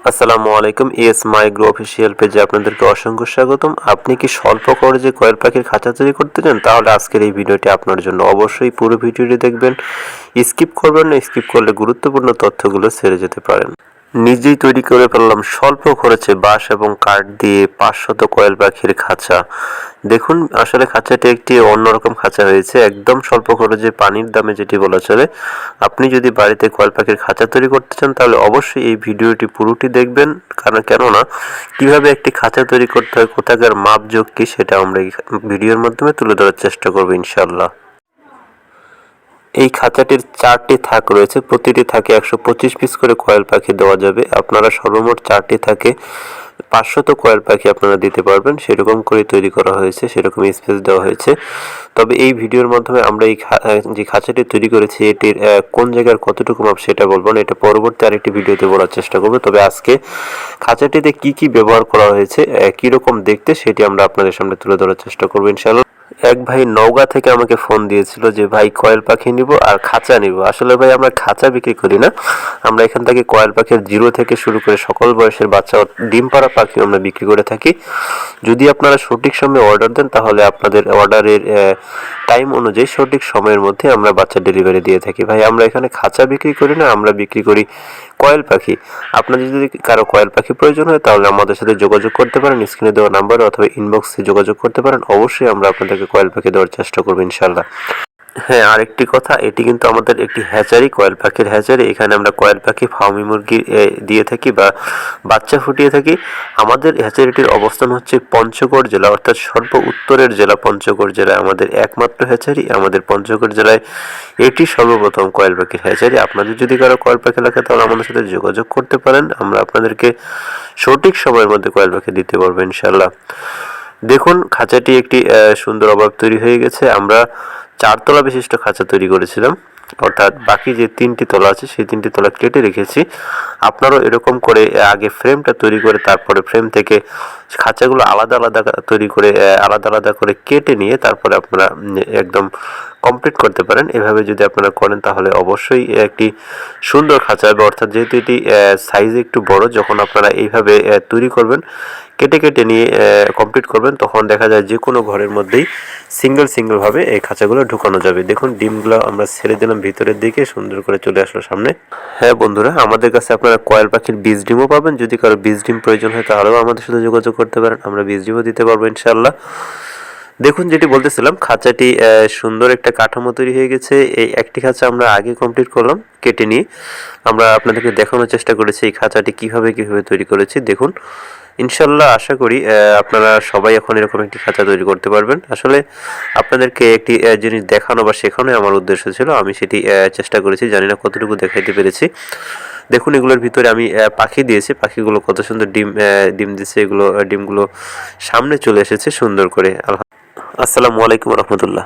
আসসালামু আলাইকুম। Yes মাইগ্রো official পেজে আপনাদেরকে অসংখ্য স্বাগতম। আপনি কি স্বল্প খরচে কয়েল পাখির খাঁচা তৈরি করতে চান? তাহলে আজকের এই ভিডিওটি আপনার জন্য। অবশ্যই পুরো ভিডিওটি দেখবেন, স্কিপ করবেন না। স্কিপ করলে গুরুত্বপূর্ণ তথ্যগুলো ছেড়ে যেতে পারেন। নিজেই তৈরি করে ফেললাম স্বল্প খরচে বাঁশ এবং কাঠ দিয়ে 500 কয়েল পাখির খাঁচা। দেখুন, আসলে খাঁচাটি একটি অন্যরকম খাঁচা হয়েছে, একদম স্বল্প খরচে, পানির দামে যেটি বলা চলে। আপনি যদি বাড়িতে কয়েল পাখির খাঁচা তৈরি করতে চান তাহলে অবশ্যই এই ভিডিওটি পুরোটি দেখবেন। কেননা কিভাবে একটি খাঁচা তৈরি করতে হয়, কোথাকার মাপজোক কি, সেটা আমরা এই ভিডিওর মাধ্যমে তুলে ধরার চেষ্টা করবো ইনশাল্লাহ। এই খাঁচাটির 4টি থাক রয়েছে, প্রতিটি থাকে 125 পিস করে কয়েল পাখি দেওয়া যাবে। আপনারা সর্বমোট 4টি থাকে 500 কয়েল পাখি আপনারা দিতে পারবেন, সেরকম করে তৈরি করা হয়েছে, সেরকম স্পেস দেওয়া হয়েছে। তবে এই ভিডিওর মাধ্যমে আমরা এই যে খাঁচাটি তৈরি করেছি এটির কোন জায়গার কতটুকু মাপ সেটা বলবো না, এটা পরবর্তী আরেকটি ভিডিওতে বলার চেষ্টা করবো। তবে আজকে খাঁচাটিতে কি কি ব্যবহার করা হয়েছে, কীরকম দেখতে, সেটি আমরা আপনাদের সামনে তুলে ধরার চেষ্টা করবো ইনশাআল্লাহ। এক ভাই নওগাঁ থেকে আমাকে ফোন দিয়েছিল যে ভাই কয়েল পাখি নিব আর খাঁচা নিব। আসলে ভাই আমরা খাঁচা বিক্রি করি না, আমরা এখান থেকে কয়েল পাখির 0 থেকে শুরু করে সকল বয়সের বাচ্চা ডিম পাড়া পাখি আমরা বিক্রি করে থাকি। যদি আপনারা সঠিক সময়ে অর্ডার দেন তাহলে আপনাদের অর্ডারের টাইম অনুযায়ী সঠিক সময়ের মধ্যে আমরা বাচ্চা ডেলিভারি দিয়ে থাকি। ভাই আমরা এখানে খাঁচা বিক্রি করি না, আমরা বিক্রি করি কয়েল পাখি। আপনাদের যদি কারো কয়েল পাখি প্রয়োজন হয় তাহলে আমাদের সাথে যোগাযোগ করতে পারেন, স্ক্রিনে দেওয়া নাম্বারে অথবা ইনবক্সে যোগাযোগ করতে পারেন। অবশ্যই আমরা আপনাদেরকে কয়েল পাখি দেওয়ার চেষ্টা করবো ইনশাল্লাহ। হ্যাঁ, আরেকটি কথা, এটি কিন্তু আমাদের একটি হ্যাচারি, কয়েল পাখির হ্যাচারি। এখানে আমরা কয়েল পাখি, ফার্মি মুরগি দিয়ে থাকি বা বাচ্চা ফুটিয়ে থাকি। আমাদের হ্যাচারিটির অবস্থান হচ্ছে পঞ্চগড় জেলা, অর্থাৎ সর্ব উত্তরের জেলা পঞ্চগড় জেলায় আমাদের একমাত্র হ্যাচারি। আমাদের পঞ্চগড় জেলায় এটি সর্বপ্রথম কয়েল পাখির হ্যাচারি। আপনাদের যদি কারো কয়েল পাখি লাগে তাহলে আমাদের সাথে যোগাযোগ করতে পারেন, আমরা আপনাদেরকে সঠিক সময়ের মধ্যে কয়েল পাখি দিতে পারবো ইনশাল্লাহ। দেখুন, খাঁচাটি একটি সুন্দর অভাব তৈরি হয়ে গেছে। আমরা 4 তলা বিশিষ্ট খাঁচা তৈরি করেছিলাম, অর্থাৎ বাকি যে 3টি তলা আছে সেই 3টি তলা কেটে রেখেছি। আপনারাও এরকম করে আগে ফ্রেমটা তৈরি করে তারপরে ফ্রেম থেকে খাঁচাগুলো আলাদা আলাদা তৈরি করে আলাদা আলাদা করে কেটে নিয়ে তারপরে আপনারা একদম কমপ্লিট করতে পারেন। এভাবে যদি আপনারা করেন তাহলে অবশ্যই একটি সুন্দর খাঁচা হবে। অর্থাৎ যেহেতু এটি সাইজে একটু বড়, যখন আপনারা এইভাবে তৈরি করবেন, কেটে কেটে নিয়ে কমপ্লিট করবেন, তখন দেখা যায় যে কোনো ঘরের মধ্যেই সিঙ্গেলভাবে এই খাঁচাগুলো ঢুকানো যাবে। দেখুন, ডিমগুলো আমরা ছেড়ে দিলাম ভিতরের দিকে, সুন্দর করে চলে আসলো সামনে। হ্যাঁ বন্ধুরা, আমাদের কাছে আপনারা কয়েল পাখির বীজ ডিমও পাবেন। যদি কারো বীজ ডিম প্রয়োজন হয় তাহলেও আমাদের সাথে যোগাযোগ করতে পারেন, আমরা বীজ ডিমও দিতে পারবো ইনশাআল্লাহ। দেখুন, যেটি বলতেছিলাম, খাঁচাটি সুন্দর একটা কাঠামো তৈরি হয়ে গেছে। এই একটি খাঁচা আমরা আগে কমপ্লিট করলাম কেটে নিয়ে। আমরা আপনাদেরকে দেখানোর চেষ্টা করেছি এই খাঁচাটি কিভাবে তৈরি করেছি। দেখুন, ইনশাল্লাহ আশা করি আপনারা সবাই এখন এরকম একটি খাঁচা তৈরি করতে পারবেন। আসলে আপনাদেরকে একটি জিনিস দেখানো বা শেখানোই আমার উদ্দেশ্য ছিল, আমি সেটি চেষ্টা করেছি, জানি না কতটুকু দেখাইতে পেরেছি। দেখুন, এগুলোর ভিতরে আমি পাখি দিয়েছি, পাখিগুলো কত সুন্দর ডিম দিচ্ছে। এগুলো ডিমগুলো সামনে চলে এসেছে সুন্দর করে। আসসালামু আলাইকুম রহমতুল্লাহ।